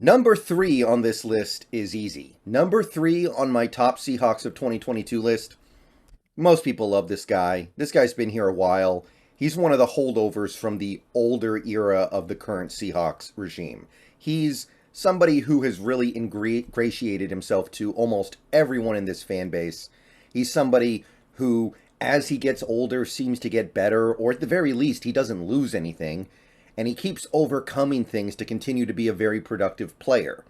Number 3 on this list is easy. Number 3 on my top Seahawks of 2022 list. Most people love this guy. This guy's been here a while. He's one of the holdovers from the older era of the current Seahawks regime. He's somebody who has really ingratiated himself to almost everyone in this fan base. He's somebody who, as he gets older, seems to get better, or at the very least, he doesn't lose anything. And he keeps overcoming things to continue to be a very productive player.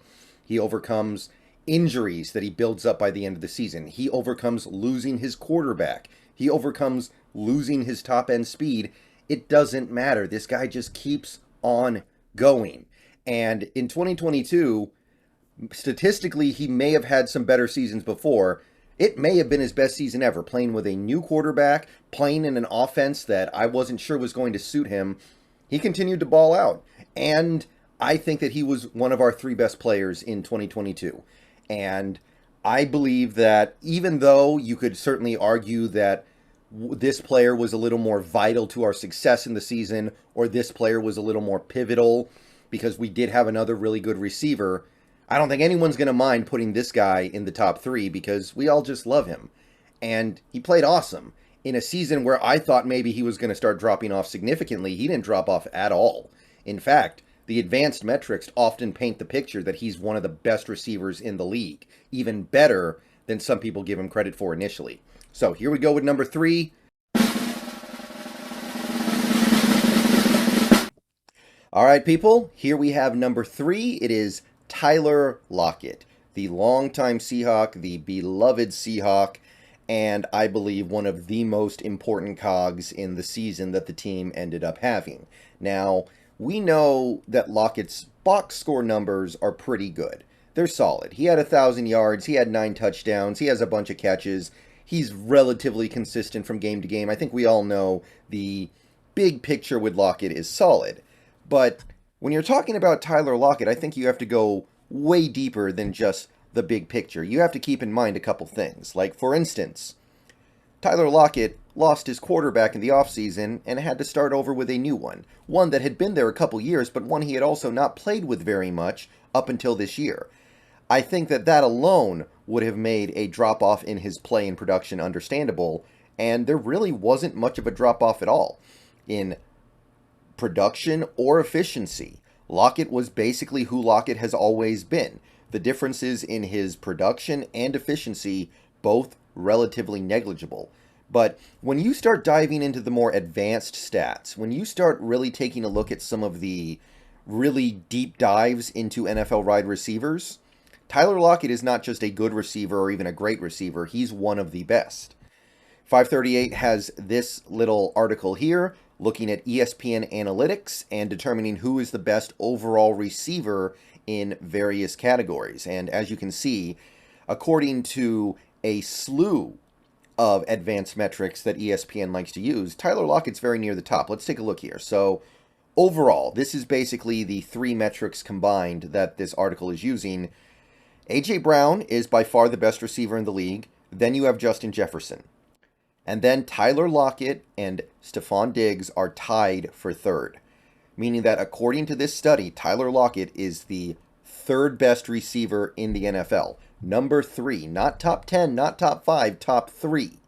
He overcomes injuries that he builds up by the end of the season. He overcomes losing his quarterback. He overcomes losing his top-end speed. It doesn't matter. This guy just keeps on going. And in 2022, statistically, he may have had some better seasons before. It may have been his best season ever, playing with a new quarterback, playing in an offense that I wasn't sure was going to suit him. He continued to ball out, and I think that he was one of our 3 best players in 2022. And I believe that even though you could certainly argue that this player was a little more vital to our success in the season, or this player was a little more pivotal because we did have another really good receiver, I don't think anyone's going to mind putting this guy in the top 3 because we all just love him. And he played awesome. In a season where I thought maybe he was going to start dropping off significantly, he didn't drop off at all. In fact, the advanced metrics often paint the picture that he's one of the best receivers in the league, even better than some people give him credit for initially. So here we go with number 3. All right, people, here we have number 3. It is Tyler Lockett, the longtime Seahawk, the beloved Seahawk, and I believe one of the most important cogs in the season that the team ended up having. Now, we know that Lockett's box score numbers are pretty good. They're solid. He had 1,000 yards, he had 9 touchdowns, he has a bunch of catches. He's relatively consistent from game to game. I think we all know the big picture with Lockett is solid. But when you're talking about Tyler Lockett, I think you have to go way deeper than just the big picture. You have to keep in mind a couple things. Like, for instance, Tyler Lockett lost his quarterback in the offseason and had to start over with a new one that had been there a couple years, but one he had also not played with very much up until this year. I think that alone would have made a drop-off in his play and production understandable, and there really wasn't much of a drop-off at all in production or efficiency. Lockett was basically who Lockett has always been. The differences in his production and efficiency, both relatively negligible. But when you start diving into the more advanced stats, when you start really taking a look at some of the really deep dives into NFL wide receivers, Tyler Lockett is not just a good receiver or even a great receiver, he's one of the best. 538 has this little article here looking at ESPN analytics and determining who is the best overall receiver in various categories. And as you can see, according to a slew of advanced metrics that ESPN likes to use, Tyler Lockett's very near the top. Let's take a look here. So overall, this is basically the 3 metrics combined that this article is using. A.J. Brown is by far the best receiver in the league. Then you have Justin Jefferson. And then Tyler Lockett and Stephon Diggs are tied for 3rd. Meaning that according to this study, Tyler Lockett is the 3rd best receiver in the NFL. Number 3, not top 10, not top 5, top 3.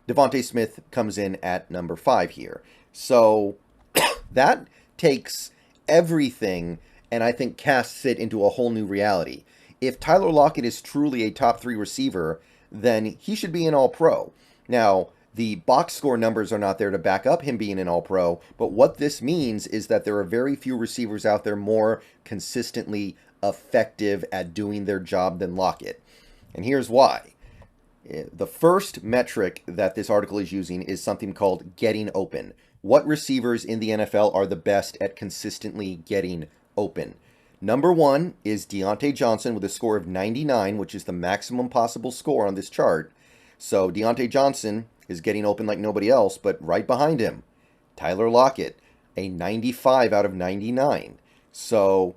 Devontae Smith comes in at number 5 here. So that takes everything and I think casts it into a whole new reality. If Tyler Lockett is truly a top 3 receiver, then he should be an All-Pro. Now, the box score numbers are not there to back up him being an All-Pro, but what this means is that there are very few receivers out there more consistently effective at doing their job than Lockett. And here's why. The first metric that this article is using is something called getting open. What receivers in the NFL are the best at consistently getting open? Number 1 is Deontay Johnson with a score of 99, which is the maximum possible score on this chart. So Deontay Johnson is getting open like nobody else, but right behind him, Tyler Lockett, a 95 out of 99. So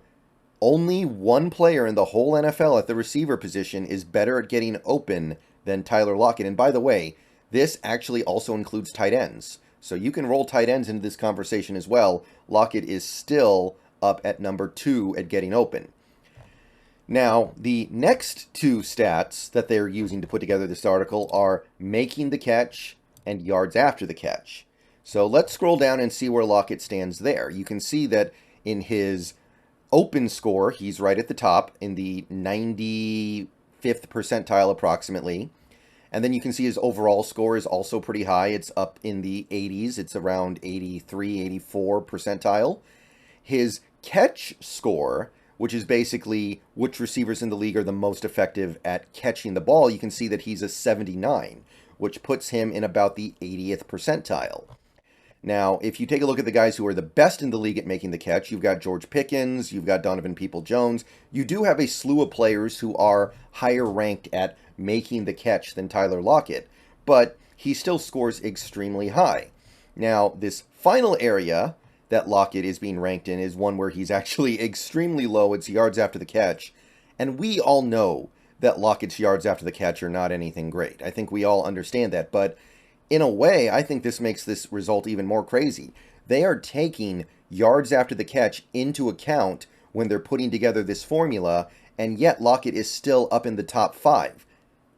only one player in the whole NFL at the receiver position is better at getting open than Tyler Lockett. And by the way, this actually also includes tight ends. So you can roll tight ends into this conversation as well. Lockett is still up at number 2 at getting open. Now, the next two stats that they're using to put together this article are making the catch and yards after the catch. So let's scroll down and see where Lockett stands there. You can see that in his open score, he's right at the top in the 95th percentile approximately. And then you can see his overall score is also pretty high. It's up in the 80s. It's around 83, 84 percentile. His catch score, which is basically which receivers in the league are the most effective at catching the ball, you can see that he's a 79, which puts him in about the 80th percentile. Now, if you take a look at the guys who are the best in the league at making the catch, you've got George Pickens, you've got Donovan Peoples-Jones. You do have a slew of players who are higher ranked at making the catch than Tyler Lockett, but he still scores extremely high. Now, this final area that Lockett is being ranked in is one where he's actually extremely low. It's yards after the catch, and we all know that Lockett's yards after the catch are not anything great. I think we all understand that, but in a way, I think this makes this result even more crazy. They are taking yards after the catch into account when they're putting together this formula, and yet Lockett is still up in the top 5.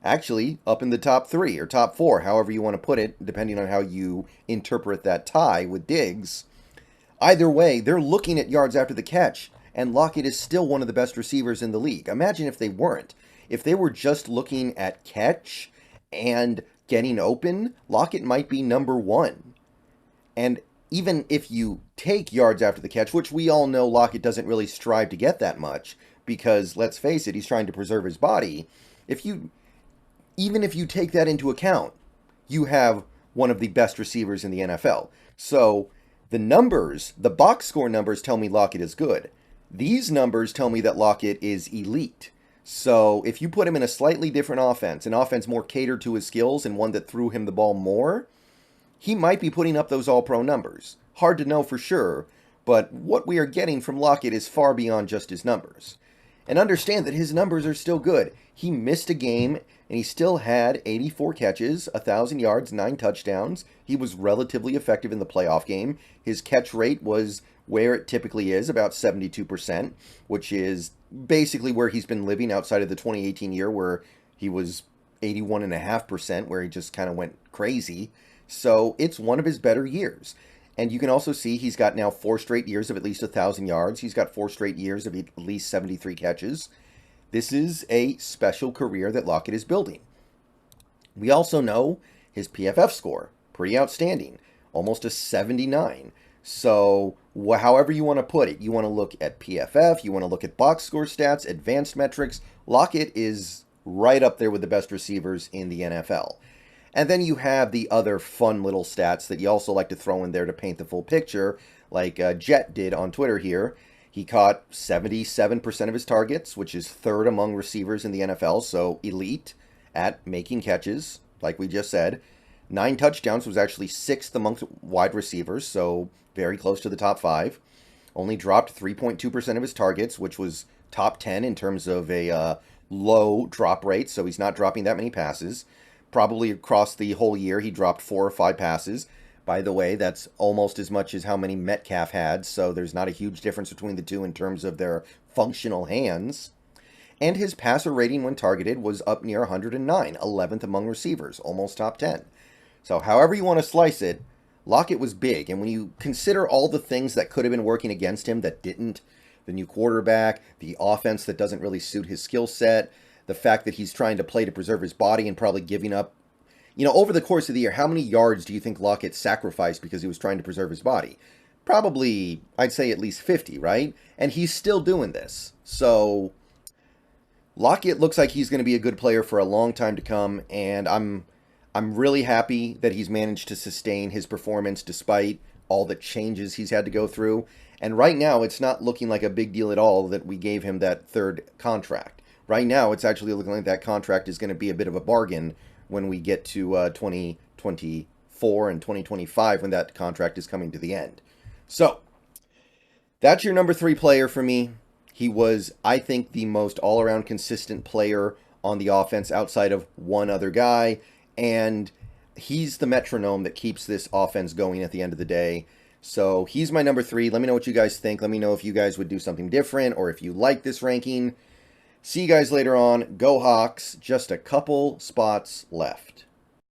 Actually, up in the top 3 or top 4, however you want to put it, depending on how you interpret that tie with Diggs. Either way, they're looking at yards after the catch, and Lockett is still one of the best receivers in the league. Imagine if they weren't. If they were just looking at catch and getting open, Lockett might be number 1. And even if you take yards after the catch, which we all know Lockett doesn't really strive to get that much, because let's face it, he's trying to preserve his body. Even if you take that into account, you have one of the best receivers in the NFL. So the numbers, the box score numbers tell me Lockett is good. These numbers tell me that Lockett is elite. So if you put him in a slightly different offense, an offense more catered to his skills and one that threw him the ball more, he might be putting up those all-pro numbers. Hard to know for sure, but what we are getting from Lockett is far beyond just his numbers. And understand that his numbers are still good. He missed a game, and he still had 84 catches, 1,000 yards, 9 touchdowns. He was relatively effective in the playoff game. His catch rate was where it typically is, about 72%, which is basically where he's been living outside of the 2018 year where he was 81.5%, where he just kind of went crazy. So it's one of his better years. And you can also see he's got now 4 straight years of at least 1,000 yards. He's got 4 straight years of at least 73 catches. This is a special career that Lockett is building. We also know his PFF score, pretty outstanding, almost a 79. So however you want to put it, you want to look at PFF, you want to look at box score stats, advanced metrics. Lockett is right up there with the best receivers in the NFL. And then you have the other fun little stats that you also like to throw in there to paint the full picture, like Jet did on Twitter here. He caught 77% of his targets, which is 3rd among receivers in the NFL, so elite at making catches, like we just said. 9 touchdowns, was actually 6th amongst wide receivers, so very close to the top 5. Only dropped 3.2% of his targets, which was top 10 in terms of a low drop rate, so he's not dropping that many passes. Probably across the whole year, he dropped 4 or 5 passes. By the way, that's almost as much as how many Metcalf had, so there's not a huge difference between the two in terms of their functional hands. And his passer rating when targeted was up near 109, 11th among receivers, almost top 10. So however you want to slice it, Lockett was big. And when you consider all the things that could have been working against him that didn't, the new quarterback, the offense that doesn't really suit his skill set, the fact that he's trying to play to preserve his body and probably giving up, over the course of the year, how many yards do you think Lockett sacrificed because he was trying to preserve his body? Probably, I'd say at least 50, right? And he's still doing this. So Lockett looks like he's going to be a good player for a long time to come, and I'm really happy that he's managed to sustain his performance despite all the changes he's had to go through. And right now, it's not looking like a big deal at all that we gave him that 3rd contract. Right now, it's actually looking like that contract is going to be a bit of a bargain when we get to 2024 and 2025 when that contract is coming to the end. So, that's your number 3 player for me. He was, I think, the most all-around consistent player on the offense outside of one other guy, and he's the metronome that keeps this offense going at the end of the day. So he's my number 3. Let me know what you guys think. Let me know if you guys would do something different or if you like this ranking. See you guys later on. Go Hawks. Just a couple spots left.